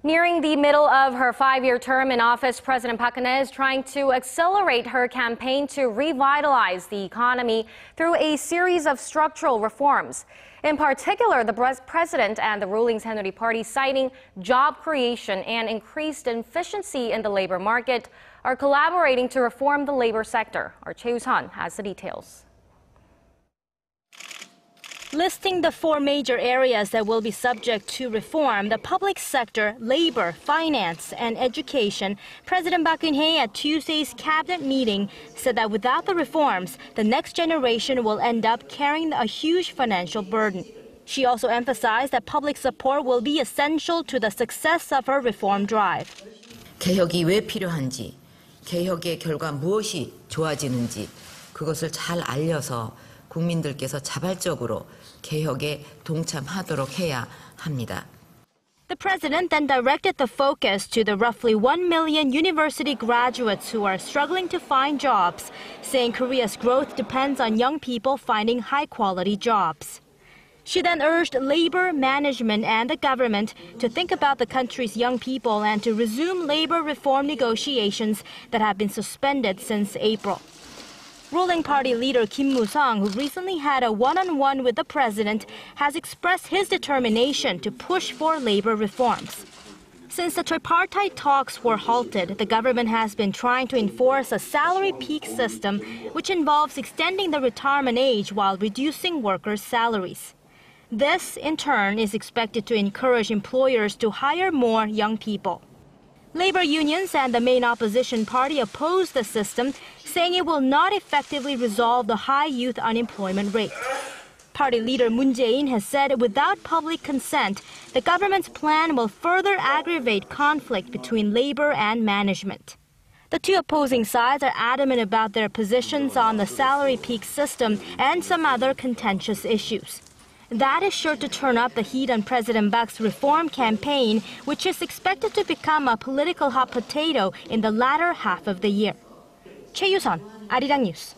Nearing the middle of her 5-year term in office, President Park Geun is trying to accelerate her campaign to revitalize the economy through a series of structural reforms. In particular, the president and the ruling Saenuri Party, citing job creation and increased efficiency in the labor market, are collaborating to reform the labor sector. Our Choi You has the details. Listing the 4 major areas that will be subject to reform, the public sector, labor, finance, and education, President Park Geun at Tuesday's cabinet meeting said that without the reforms, the next generation will end up carrying a huge financial burden. She also emphasized that public support will be essential to the success of her reform drive. 개혁이 왜 필요한지, 개혁의 결과 무엇이 좋아지는지 그것을 잘 알려서 국민들께서 자발적으로 개혁에 동참하도록 해야 합니다. The president then directed the focus to the roughly 1 million university graduates who are struggling to find jobs, saying Korea's growth depends on young people finding high-quality jobs. She then urged labor, management, and the government to think about the country's young people and to resume labor reform negotiations that have been suspended since April. Ruling party leader Kim Moo-sung, who recently had a one-on-one with the president, has expressed his determination to push for labor reforms. Since the tripartite talks were halted, the government has been trying to enforce a salary peak system, which involves extending the retirement age while reducing workers' salaries. This, in turn, is expected to encourage employers to hire more young people. Labor unions and the main opposition party oppose the system, saying it will not effectively resolve the high youth unemployment rate. Party leader Moon Jae-in has said without public consent, the government's plan will further aggravate conflict between labor and management. The two opposing sides are adamant about their positions on the salary peak system and some other contentious issues. That is sure to turn up the heat on President Park's reform campaign, which is expected to become a political hot potato in the latter half of the year. Choi You, Arirang News.